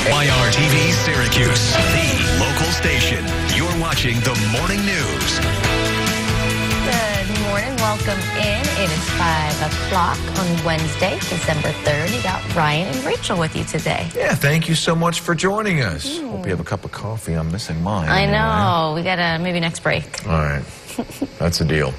ITheir TV Syracuse, the local station. You're watching the morning news. Good morning. Welcome in. It is 5 o'clock on Wednesday, December 3rd. You got Ryan and Rachel with you today. Yeah, thank you so much for joining us. Hope you have a cup of coffee. I'm missing mine. I anyway. know. We got to maybe next break. All right. That's a deal.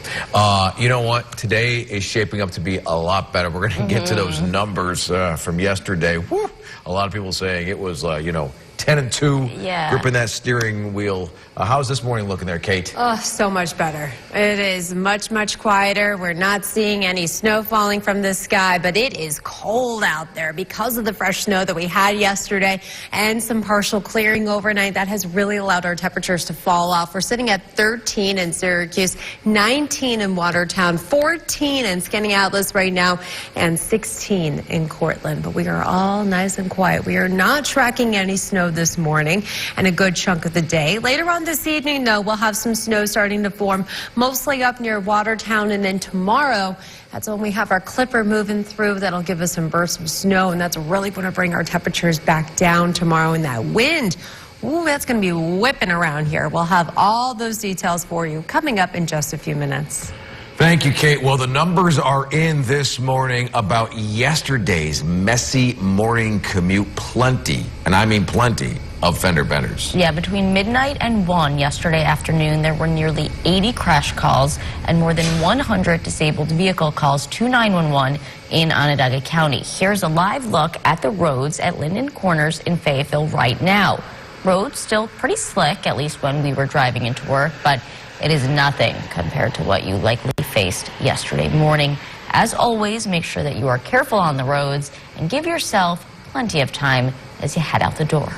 You know what? Today is shaping up to be a lot better. We're going to get to those numbers from yesterday. Woo! A lot of people saying it was, 10 and 2, gripping that steering wheel. How's this morning looking there, Kate? Oh, so much better. It is much, much quieter. We're not seeing any snow falling from the sky, but it is cold out there because of the fresh snow that we had yesterday and some partial clearing overnight. That has really allowed our temperatures to fall off. We're sitting at 13 in Syracuse, 19 in Watertown, 14 in Skaneateles right now, and 16 in Cortland. But we are all nice and quiet. We are not tracking any snow this morning and a good chunk of the day. Later on this evening, though, we'll have some snow starting to form, mostly up near Watertown, and then tomorrow, that's when we have our clipper moving through. That'll give us some bursts of snow, and that's really going to bring our temperatures back down tomorrow. And that wind, ooh, that's going to be whipping around here. We'll have all those details for you coming up in just a few minutes. Thank you, Kate. Well, the numbers are in this morning about yesterday's messy morning commute. Plenty, and I mean plenty, of fender benders. Yeah, between midnight and 1 yesterday afternoon, there were nearly 80 crash calls and more than 100 disabled vehicle calls to 911 in Onondaga County. Here's a live look at the roads at Linden Corners in Fayetteville right now. Roads still pretty slick, at least when we were driving into work, but it is nothing compared to what you likely faced yesterday morning. As always, make sure that you are careful on the roads and give yourself plenty of time as you head out the door.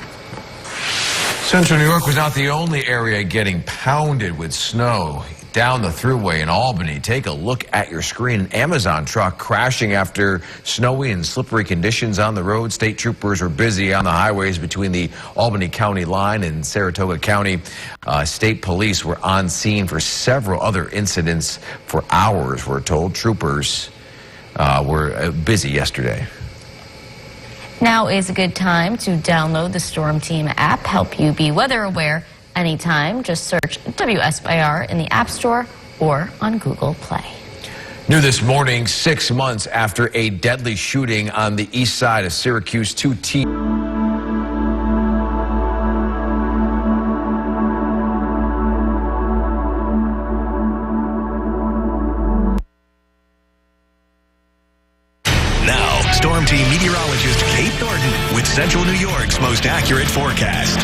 Central New York was not the only area getting pounded with snow. Down the thruway in Albany, take a look at your screen. An Amazon truck crashing after snowy and slippery conditions on the road. State troopers were busy on the highways between the Albany County line and Saratoga County. State police were on scene for several other incidents for hours, we're told. Troopers were busy yesterday. Now is a good time to download the Storm Team app, help you be weather aware anytime. Just search WSIR in the App Store or on Google Play. New this morning, 6 months after a deadly shooting on the east side of Syracuse, two teens. Now, Storm Team meteorologist Kate Thornton with Central New York's most accurate forecast.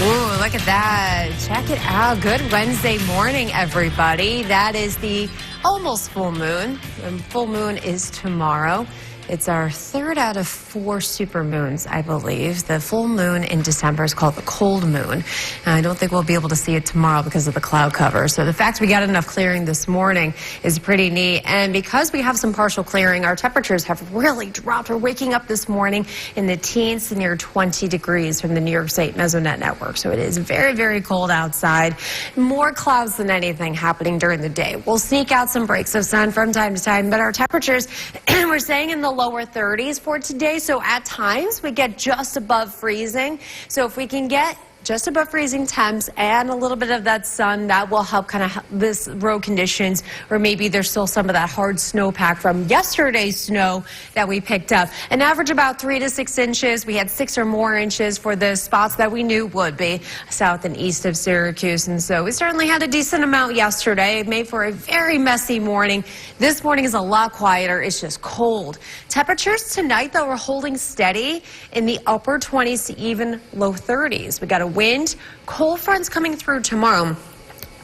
Ooh, look at that. Check it out. Good Wednesday morning, everybody. That is the almost full moon. The full moon is tomorrow. It's our third out of 4 supermoons, I believe. The full moon in December is called the cold moon. And I don't think we'll be able to see it tomorrow because of the cloud cover. So the fact we got enough clearing this morning is pretty neat. And because we have some partial clearing, our temperatures have really dropped. We're waking up this morning in the teens to near 20 degrees from the New York State Mesonet network. So it is very, very cold outside. More clouds than anything happening during the day. We'll sneak out some breaks of sun from time to time, but our temperatures, we're staying in the lower 30s for today, so at times we get just above freezing. So if we can get just above freezing temps and a little bit of that sun, that will help kind of this road conditions, or maybe there's still some of that hard snowpack from yesterday's snow that we picked up. An average about 3 to 6 inches. We had 6 or more inches for the spots that we knew would be south and east of Syracuse, and so we certainly had a decent amount yesterday. It made for a very messy morning. This morning is a lot quieter. It's just cold. Temperatures tonight, though, are holding steady in the upper 20s to even low 30s. We got a wind, cold fronts coming through tomorrow.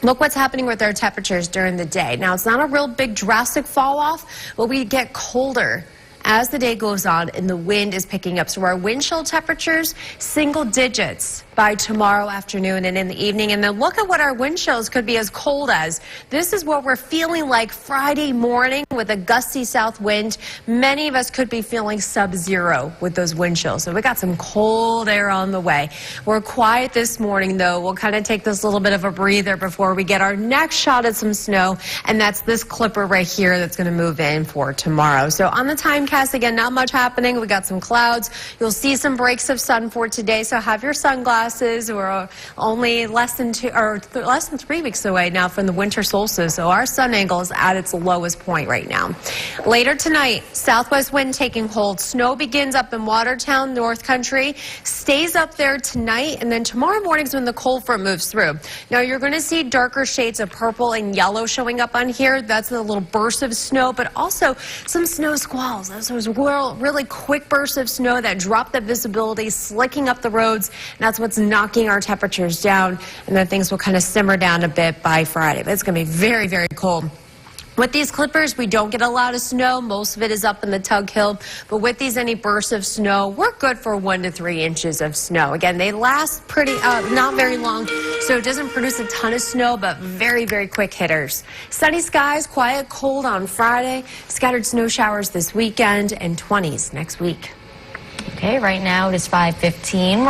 Look what's happening with our temperatures during the day. Now, it's not a real big drastic fall off, but we get colder as the day goes on and the wind is picking up. So our wind chill temperatures, single digits by tomorrow afternoon and in the evening. And then look at what our wind chills could be as cold as. This is what we're feeling like Friday morning with a gusty south wind. Many of us could be feeling sub-zero with those wind chills. So we got some cold air on the way. We're quiet this morning, though. We'll kind of take this little bit of a breather before we get our next shot at some snow. And that's this clipper right here that's going to move in for tomorrow. So on the time forecast. Again, not much happening. We got some clouds. You'll see some breaks of sun for today, so have your sunglasses. We're only less than 3 weeks away now from the winter solstice, so our sun angle is at its lowest point right now. Later tonight, southwest wind taking hold. Snow begins up in Watertown, North Country, stays up there tonight, and then tomorrow morning is when the cold front moves through. Now, you're going to see darker shades of purple and yellow showing up on here. That's a little burst of snow, but also some snow squalls. Those really quick bursts of snow that drop the visibility, slicking up the roads, and that's what's knocking our temperatures down, and then things will kind of simmer down a bit by Friday. But it's going to be very, very cold. With these clippers, we don't get a lot of snow. Most of it is up in the Tug Hill. But with these, any bursts of snow, we're good for 1 to 3 inches of snow. Again, they last not very long, so it doesn't produce a ton of snow, but very, very quick hitters. Sunny skies, quiet, cold on Friday. Scattered snow showers this weekend and 20s next week. Okay, right now it is 5:15.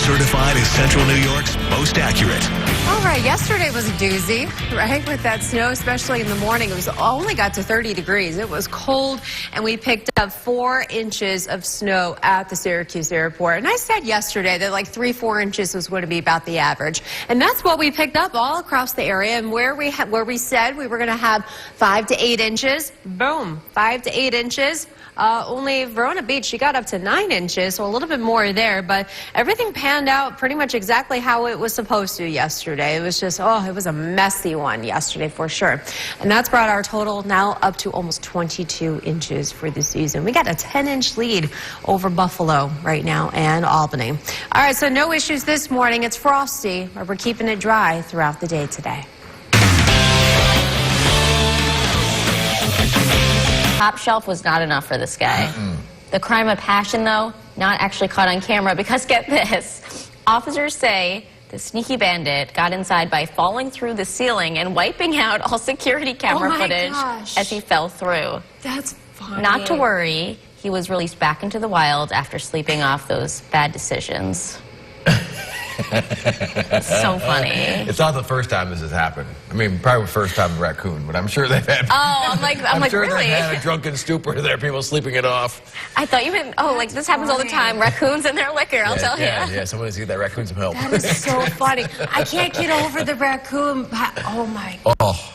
Certified as Central New York's most accurate. All right, yesterday was a doozy, right? With that snow, especially in the morning. It only got to 30 degrees. It was cold, and we picked up 4 inches of snow at the Syracuse airport. And I said yesterday that like 3-4 inches was going to be about the average. And that's what we picked up all across the area. And where we said we were going to have 5 to 8 inches, boom, 5 to 8 inches. Only Verona Beach, she got up to 9 inches, so a little bit more there. But everything panned out pretty much exactly how it was supposed to yesterday. It was just, it was a messy one yesterday for sure. And that's brought our total now up to almost 22 inches for the season. We got a 10-inch lead over Buffalo right now and Albany. All right, so no issues this morning. It's frosty, but we're keeping it dry throughout the day today. Top shelf was not enough for this guy. The crime of passion, though, not actually caught on camera because, get this, officers say the sneaky bandit got inside by falling through the ceiling and wiping out all security camera footage as he fell through. That's funny. Not to worry, he was released back into the wild after sleeping off those bad decisions. It's so funny. It's not the first time this has happened. I mean, probably the first time in Raccoon, but I'm sure they've had. I'm sure really? they've had a drunken stupor there, people sleeping it off. I thought you meant, like this happens all the time. Raccoons and their liquor, I'll tell you. Yeah, someone needs to get that raccoon some help. That is so funny. I can't get over the raccoon. Oh my.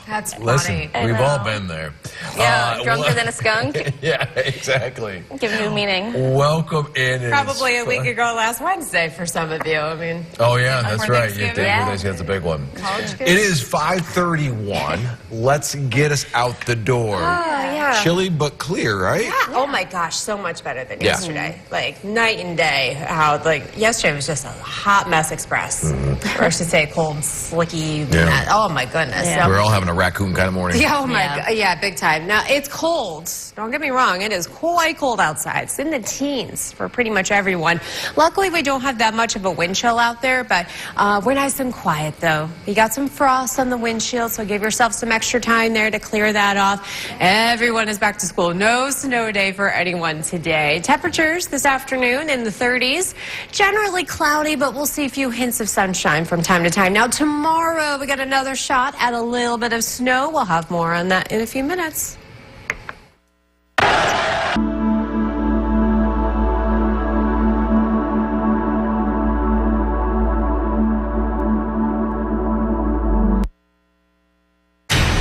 That's funny. Listen, we've all been there. Yeah, drunker than a skunk. Yeah, exactly. Give new meaning. Welcome in. Probably a week ago last Wednesday for some of you. I mean. Oh yeah, that's right. That's a big one. It is 5:31. Let's get us out the door. Yeah. Chilly but clear, right? Yeah. Oh my gosh, so much better than yesterday. Like night and day. How yesterday was just a hot mess express, or I should say cold, slicky. Yeah. Oh my goodness. Yeah. We're all having a raccoon kind of morning. Yeah, oh my God. Yeah, big time. Now, it's cold. Don't get me wrong. It is quite cold outside. It's in the teens for pretty much everyone. Luckily, we don't have that much of a wind chill out there, but we're nice and quiet, though. You got some frost on the windshield, so give yourself some extra time there to clear that off. Everyone is back to school. No snow day for anyone today. Temperatures this afternoon in the 30s. Generally cloudy, but we'll see a few hints of sunshine from time to time. Now, tomorrow, we got another shot at a little bit of snow. We'll have more on that in a few minutes.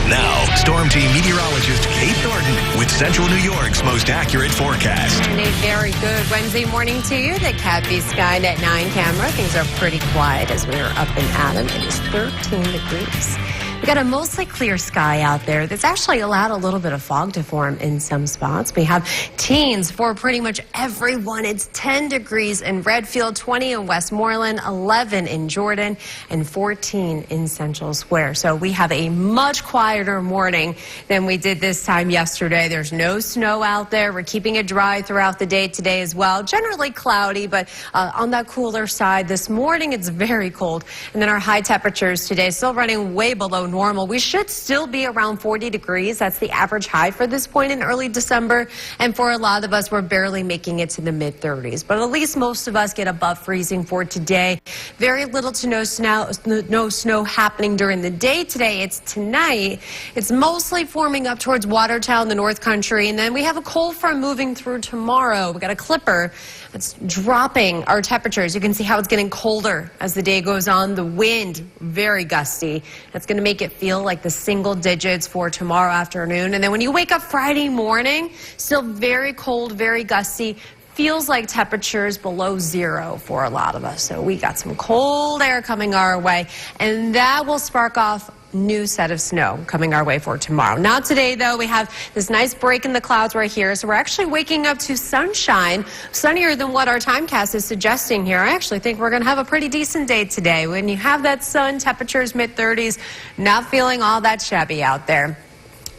Now, Storm Team meteorologist Kate Thornton with Central New York's most accurate forecast. And a very good Wednesday morning to you. The Cat-B Sky Net 9 camera. Things are pretty quiet as we are up in Adam. It is 13 degrees. We got a mostly clear sky out there that's actually allowed a little bit of fog to form in some spots. We have teens for pretty much everyone. It's 10 degrees in Redfield, 20 in Westmoreland, 11 in Jordan, and 14 in Central Square. So we have a much quieter morning than we did this time yesterday. There's no snow out there. We're keeping it dry throughout the day today as well. Generally cloudy, but on that cooler side. This morning it's very cold. And then our high temperatures today still running way below normal. We should still be around 40 degrees. That's the average high for this point in early December. And for a lot of us, we're barely making it to the mid-30s. But at least most of us get above freezing for today. Very little to no snow happening during the day today. It's tonight. It's mostly forming up towards Watertown, the North Country. And then we have a cold front moving through tomorrow. We got a clipper that's dropping our temperatures. You can see how it's getting colder as the day goes on. The wind, very gusty. That's going to make it feel like the single digits for tomorrow afternoon. And then when you wake up Friday morning, still very cold, very gusty. Feels like temperatures below zero for a lot of us. So we got some cold air coming our way, and that will spark off new set of snow coming our way for tomorrow. Not today, though. We have this nice break in the clouds right here. So we're actually waking up to sunshine, sunnier than what our timecast is suggesting here. I actually think we're going to have a pretty decent day today. When you have that sun, temperatures mid-30s, not feeling all that shabby out there.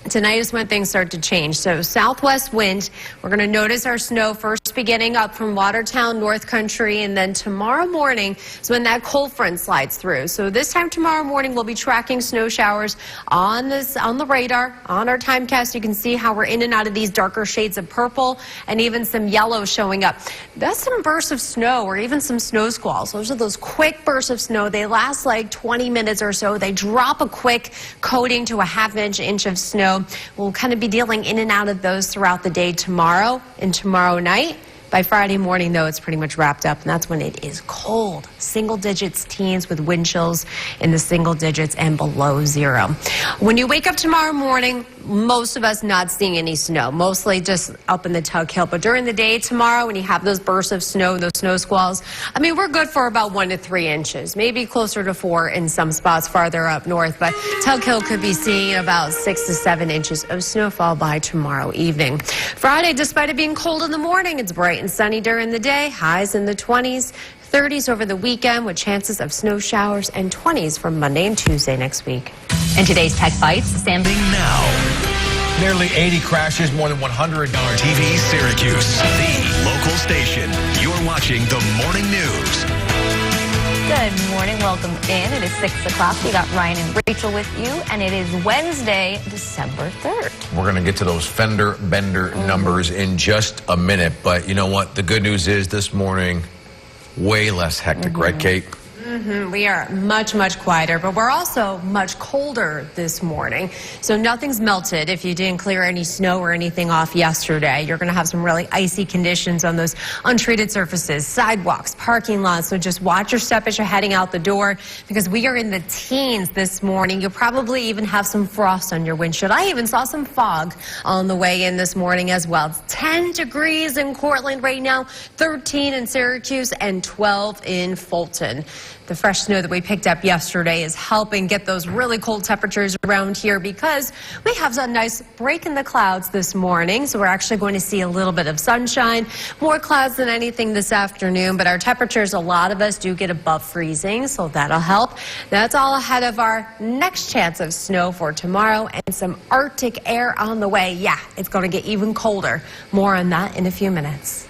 Tonight is when things start to change. So southwest wind, we're going to notice our snow first beginning up from Watertown, North Country, and then tomorrow morning is when that cold front slides through. So this time tomorrow morning, we'll be tracking snow showers on the radar, on our timecast. You can see how we're in and out of these darker shades of purple and even some yellow showing up. That's some bursts of snow or even some snow squalls. Those are those quick bursts of snow. They last like 20 minutes or so. They drop a quick coating to a half-inch of snow. We'll kind of be dealing in and out of those throughout the day tomorrow and tomorrow night. By Friday morning, though, it's pretty much wrapped up, and that's when it is cold. Single digits, teens with wind chills in the single digits and below zero. When you wake up tomorrow morning, most of us not seeing any snow, mostly just up in the Tug Hill. But during the day tomorrow, when you have those bursts of snow, those snow squalls, I mean, we're good for about 1 to 3 inches, maybe closer to 4 in some spots farther up north. But Tug Hill could be seeing about 6 to 7 inches of snowfall by tomorrow evening. Friday, despite it being cold in the morning, it's bright and sunny during the day, highs in the 20s. 30s over the weekend with chances of snow showers and 20s for Monday and Tuesday next week. In today's Tech Bites, Sam. Now, Nearly 80 crashes, more than 100. TV Syracuse, the local station. You're watching the morning news. Good morning. Welcome in. It is 6 o'clock. We got Ryan and Rachel with you, and it is Wednesday, December 3rd. We're going to get to those fender bender numbers in just a minute. But you know what? The good news is this morning, way less hectic, right, Kate? We are much, much quieter, but we're also much colder this morning. So nothing's melted. If you didn't clear any snow or anything off yesterday, you're going to have some really icy conditions on those untreated surfaces, sidewalks, parking lots. So just watch your step as you're heading out the door because we are in the teens this morning. You'll probably even have some frost on your windshield. I even saw some fog on the way in this morning as well. It's 10 degrees in Cortland right now, 13 in Syracuse, and 12 in Fulton. The fresh snow that we picked up yesterday is helping get those really cold temperatures around here because we have a nice break in the clouds this morning. So we're actually going to see a little bit of sunshine, more clouds than anything this afternoon. But our temperatures, a lot of us do get above freezing, so that'll help. That's all ahead of our next chance of snow for tomorrow and some Arctic air on the way. Yeah, it's going to get even colder. More on that in a few minutes.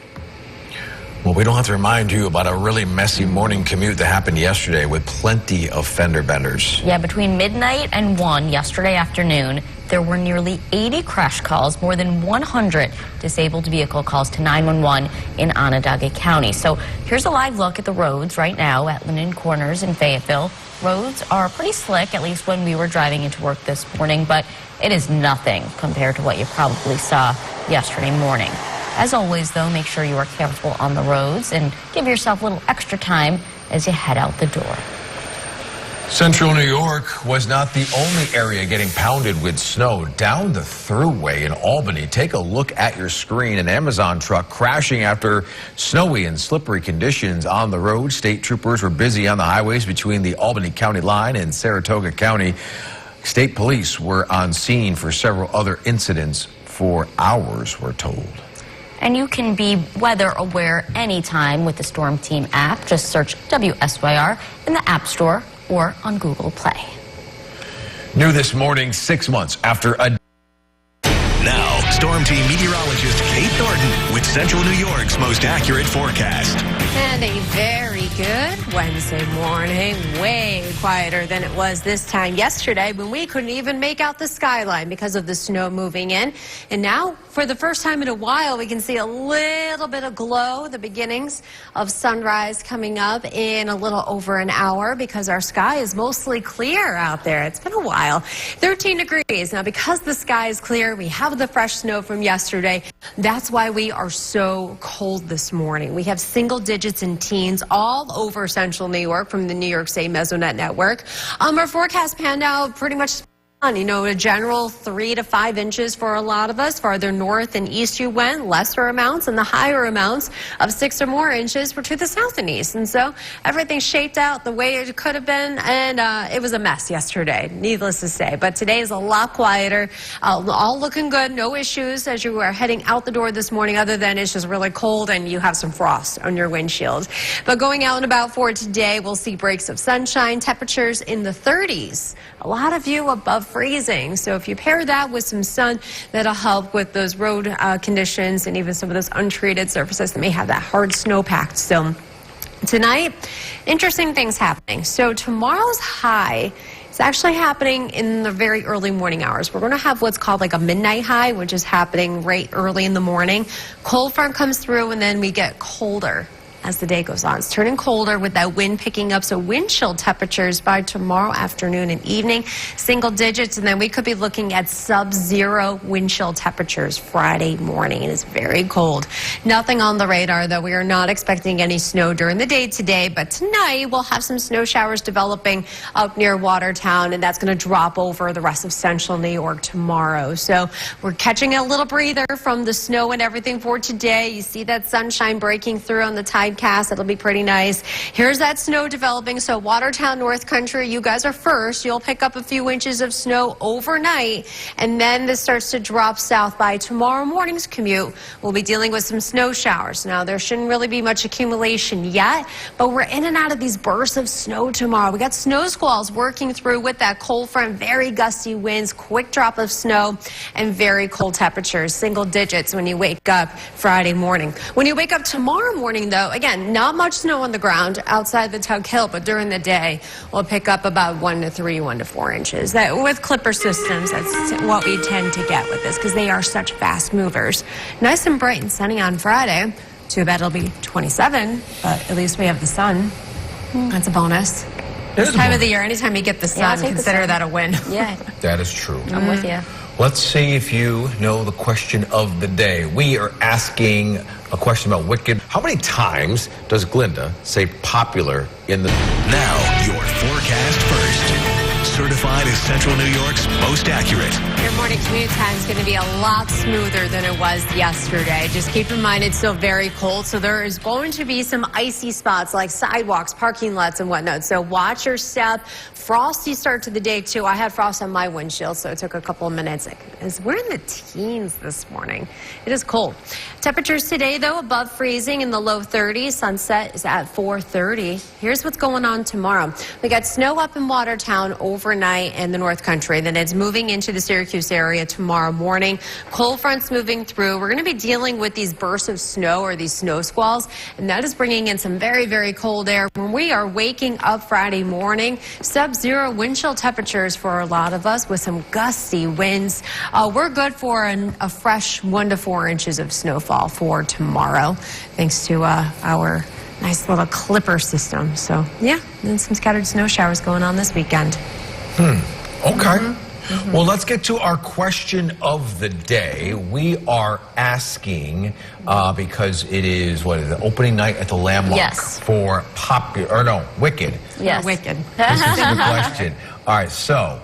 Well, we don't have to remind you about a really messy morning commute that happened yesterday with plenty of fender benders. Yeah, between midnight and 1 yesterday afternoon, there were nearly 80 crash calls, more than 100 disabled vehicle calls to 911 in Onondaga County. So here's a live look at the roads right now at Linden Corners in Fayetteville. Roads are pretty slick, at least when we were driving into work this morning, but it is nothing compared to what you probably saw yesterday morning. As always, though, make sure you are careful on the roads and give yourself a little extra time as you head out the door. Central New York was not the only area getting pounded with snow. Down the thruway in Albany, take a look at your screen. An Amazon truck crashing after snowy and slippery conditions on the road. State troopers were busy on the highways between the Albany County line and Saratoga County. State police were on scene for several other incidents for hours, we're told. And you can be weather aware anytime with the Storm Team app. Just search WSYR in the App Store or on Google Play. New this morning, 6 months after a... Now, Storm Team meteorologist Kate Thornton with Central New York's most accurate forecast. And a very good Wednesday morning, way quieter than it was this time yesterday when we couldn't even make out the skyline because of the snow moving in. And now, for the first time in a while, we can see a little bit of glow, the beginnings of sunrise coming up in a little over an hour because our sky is mostly clear out there. It's been a while. 13 degrees. Now, because the sky is clear, we have the fresh snow from yesterday. That's why we are so cold this morning. We have single digits and teens all over central New York from the New York State Mesonet Network. Our forecast panned out pretty much, you know, a general 3 to 5 inches for a lot of us. Farther north and east you went, lesser amounts, and the higher amounts of 6 or more inches were to the south and east. And so everything shaped out the way it could have been, and it was a mess yesterday, needless to say. But today is a lot quieter, all looking good, no issues as you are heading out the door this morning, other than it's just really cold and you have some frost on your windshield. But going out and about for today, we'll see breaks of sunshine, temperatures in the 30s. A lot of you above freezing. So if you pair that with some sun, that'll help with those road conditions and even some of those untreated surfaces that may have that hard snowpack. So tonight, interesting things happening. So tomorrow's high is actually happening in the very early morning hours. We're going to have what's called like a midnight high, which is happening right early in the morning. Cold front comes through and then we get colder as the day goes on. It's turning colder with that wind picking up, so wind chill temperatures by tomorrow afternoon and evening, single digits, and then we could be looking at sub-zero wind chill temperatures Friday morning. It is very cold. Nothing on the radar, though. We are not expecting any snow during the day today, but tonight we'll have some snow showers developing up near Watertown, and that's going to drop over the rest of central New York tomorrow. So we're catching a little breather from the snow and everything for today. You see that sunshine breaking through on the tide cast. It'll be pretty nice. Here's that snow developing. So Watertown, North Country, you guys are first. You'll pick up a few inches of snow overnight, and then this starts to drop south by tomorrow morning's commute. We'll be dealing with some snow showers. Now, there shouldn't really be much accumulation yet, but we're in and out of these bursts of snow tomorrow. We got snow squalls working through with that cold front, very gusty winds, quick drop of snow, and very cold temperatures, single digits when you wake up Friday morning. When you wake up tomorrow morning, though, again, not much snow on the ground outside the Tug Hill, but during the day, we'll pick up about 1 to 3, 1 to 4 inches. That, with clipper systems, that's what we tend to get with this because they are such fast movers. Nice and bright and sunny on Friday. Too bad it'll be 27, but at least we have the sun. That's a bonus. This time of the year, anytime you get the sun, consider that a win. Yeah, That is true. I'm with you. Let's see if you know the question of the day. We are asking a question about Wicked. How many times does Glinda say popular in the... Now, your forecast first. Certified as Central New York's most accurate. Your morning commute time is going to be a lot smoother than it was yesterday. Just keep in mind it's still very cold, so there is going to be some icy spots like sidewalks, parking lots, and whatnot. So watch your step. Frosty start to the day, too. I had frost on my windshield, so it took a couple of minutes. We're in the teens this morning. It is cold. Temperatures today, though, above freezing in the low 30s. Sunset is at 4:30. Here's what's going on tomorrow. We got snow up in Watertown overnight in the North Country. Then it's moving into the Syracuse area tomorrow morning. Cold fronts moving through. We're going to be dealing with these bursts of snow or these snow squalls, and that is bringing in some very, very cold air. When we are waking up Friday morning, sub-zero wind chill temperatures for a lot of us with some gusty winds. We're good for a fresh 1 to 4 inches of snowfall for tomorrow, thanks to our nice little clipper system. So, yeah, and some scattered snow showers going on this weekend. Okay. Well, let's get to our question of the day. We are asking, because it is, what is it, opening night at the Landmark for Wicked. Yes. Wicked. This is the question. All right, so...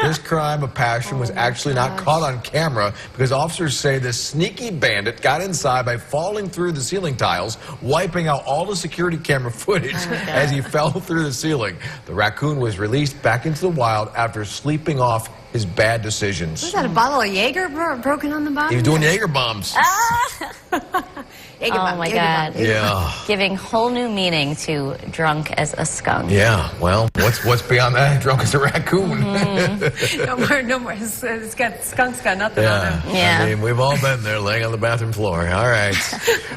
This crime of passion was actually not caught on camera because officers say this sneaky bandit got inside by falling through the ceiling tiles, wiping out all the security camera footage as he fell through the ceiling. The raccoon was released back into the wild after sleeping off his bad decisions. Was that a bottle of Jaeger broken on the bottom? He was doing Jaeger bombs. Oh my God. Yeah. Giving whole new meaning to drunk as a skunk. Yeah. Well, what's beyond that? Drunk as a raccoon. No more. Skunk's got nothing on him. Yeah. I mean, we've all been there, laying on the bathroom floor. All right.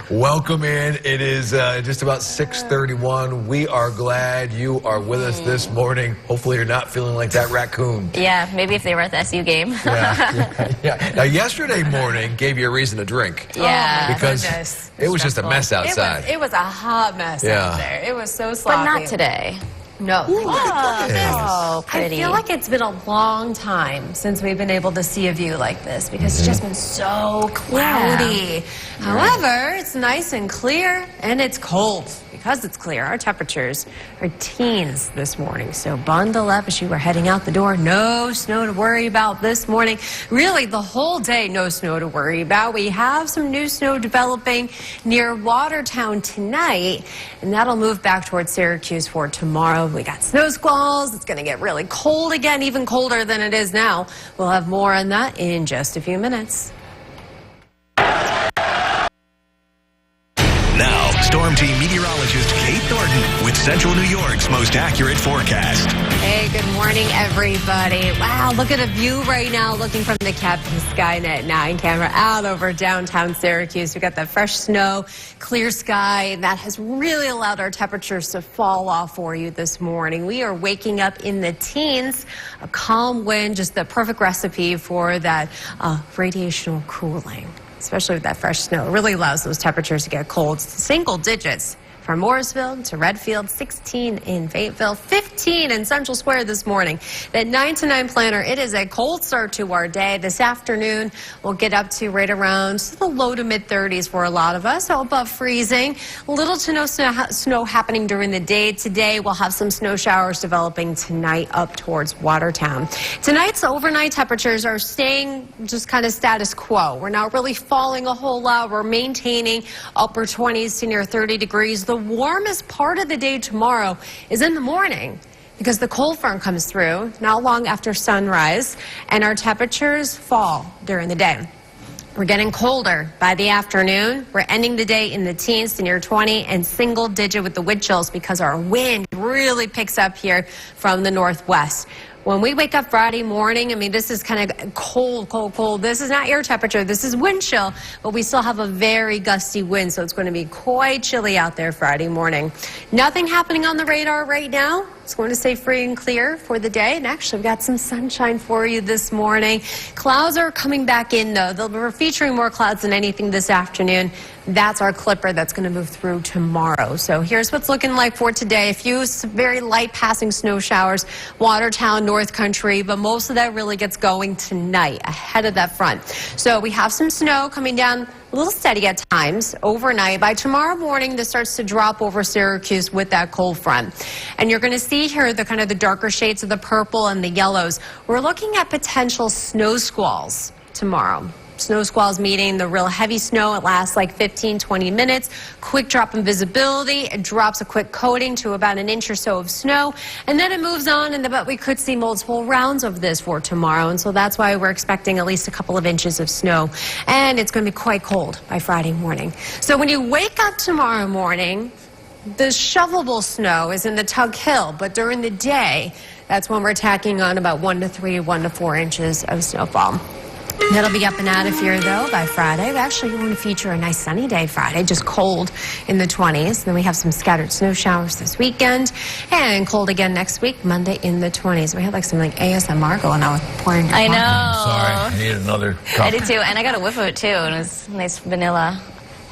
Welcome in. It is just about 6:31. We are glad you are with us this morning. Hopefully, you're not feeling like that raccoon. Yeah, maybe if they were at the SU game. Yeah. Now, yesterday morning gave you a reason to drink. Yeah. Because goodness. it was just a mess outside. It was a hot mess out there. It was so sloppy. But not today. No. Oh, I pretty. feel like it's been a long time since we've been able to see a view like this because it's just been so cloudy. However, it's nice and clear and it's cold. Because it's clear, our temperatures are teens this morning. So bundle up as you are heading out the door. No snow to worry about this morning. Really, the whole day, no snow to worry about. We have some new snow developing near Watertown tonight, and that'll move back towards Syracuse for tomorrow. We got snow squalls. It's going to get really cold again, even colder than it is now. We'll have more on that in just a few minutes. Now, Storm Team meteorologist Kate Thornton with Central New York's most accurate forecast. Hey, good morning, everybody. Wow, look at a view right now looking from the Captain Skynet 9 camera out over downtown Syracuse. We got that fresh snow, clear sky, and that has really allowed our temperatures to fall off for you this morning. We are waking up in the teens, a calm wind, just the perfect recipe for that radiational cooling. Especially with that fresh snow. It really allows those temperatures to get cold. Single digits from Morrisville to Redfield, 16 in Fayetteville, 15 in Central Square this morning. That 9 to 9 planner, it is a cold start to our day. This afternoon, we'll get up to right around the low to mid 30s for a lot of us, so above freezing. Little to no snow happening during the day. Today, we'll have some snow showers developing tonight up towards Watertown. Tonight's overnight temperatures are staying just kind of status quo. We're not really falling a whole lot. We're maintaining upper 20s to near 30 degrees. The warmest part of the day tomorrow is in the morning because the cold front comes through not long after sunrise and our temperatures fall during the day. We're getting colder by the afternoon. We're ending the day in the teens to near 20 and single digit with the wind chills because our wind really picks up here from the northwest. When we wake up Friday morning, I mean, this is kind of cold, cold, cold. This is not air temperature. This is wind chill, but we still have a very gusty wind, so it's going to be quite chilly out there Friday morning. Nothing happening on the radar right now. It's going to stay free and clear for the day. And actually, we've got some sunshine for you this morning. Clouds are coming back in, though. We're featuring more clouds than anything this afternoon. That's our clipper that's going to move through tomorrow. So here's what's looking like for today. A few very light passing snow showers, Watertown, North Country, but most of that really gets going tonight ahead of that front. So we have some snow coming down a little steady at times overnight. By tomorrow morning, this starts to drop over Syracuse with that cold front. And you're going to see here the kind of the darker shades of the purple and the yellows. We're looking at potential snow squalls tomorrow. Snow squalls meaning the real heavy snow. It lasts like 15, 20 minutes. Quick drop in visibility. It drops a quick coating to about an inch or so of snow. And then it moves on, but we could see multiple rounds of this for tomorrow. And so that's why we're expecting at least a couple of inches of snow. And it's going to be quite cold by Friday morning. So when you wake up tomorrow morning, the shovelable snow is in the Tug Hill. But during the day, that's when we're tacking on about 1 to 3, 1 to 4 inches of snowfall. That'll be up and out of here, though, by Friday. We actually want to feature a nice sunny day Friday, just cold in the 20s. Then we have some scattered snow showers this weekend, and cold again next week, Monday in the 20s. We have like some ASMR going on with pouring. I know. Sorry, I need another cup. I did too, and I got a whiff of it too, and it was nice vanilla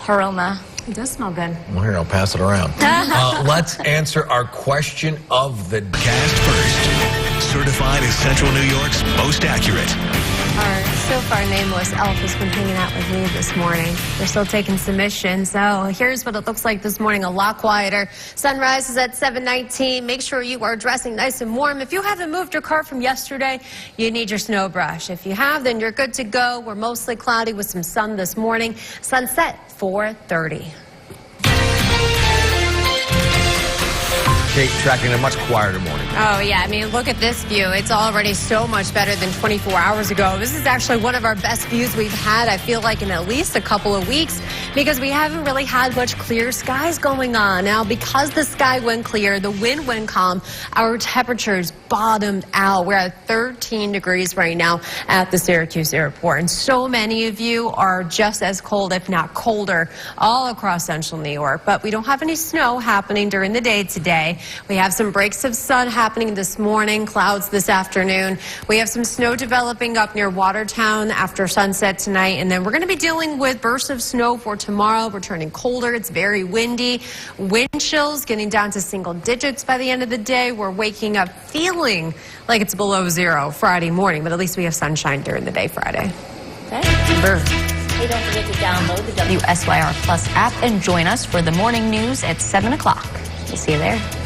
aroma. It does smell good. Well, here, I'll pass it around. Let's answer our question of the Cast first. Certified as Central New York's most accurate. Our so far nameless elf has been hanging out with me this morning. We're still taking submissions. So here's what it looks like this morning, a lot quieter. Sunrise is at 7:19. Make sure you are dressing nice and warm. If you haven't moved your car from yesterday, you need your snow brush. If you have, then you're good to go. We're mostly cloudy with some sun this morning. Sunset 4:30. Kate, tracking a much quieter morning. Oh, yeah. I mean, look at this view. It's already so much better than 24 hours ago. This is actually one of our best views we've had, I feel like, in at least a couple of weeks, because we haven't really had much clear skies going on. Now, because the sky went clear, the wind went calm, our temperatures bottomed out. We're at 13 degrees right now at the Syracuse airport. And so many of you are just as cold, if not colder, all across central New York. But we don't have any snow happening during the day today. We have some breaks of sun happening this morning, clouds this afternoon. We have some snow developing up near Watertown after sunset tonight. And then we're going to be dealing with bursts of snow for tomorrow. We're turning colder. It's very windy. Wind chills getting down to single digits by the end of the day. We're waking up feeling like it's below zero Friday morning, but at least we have sunshine during the day Friday. Okay. Hey, don't forget to download the WSYR Plus app and join us for the morning news at 7 o'clock. We'll see you there.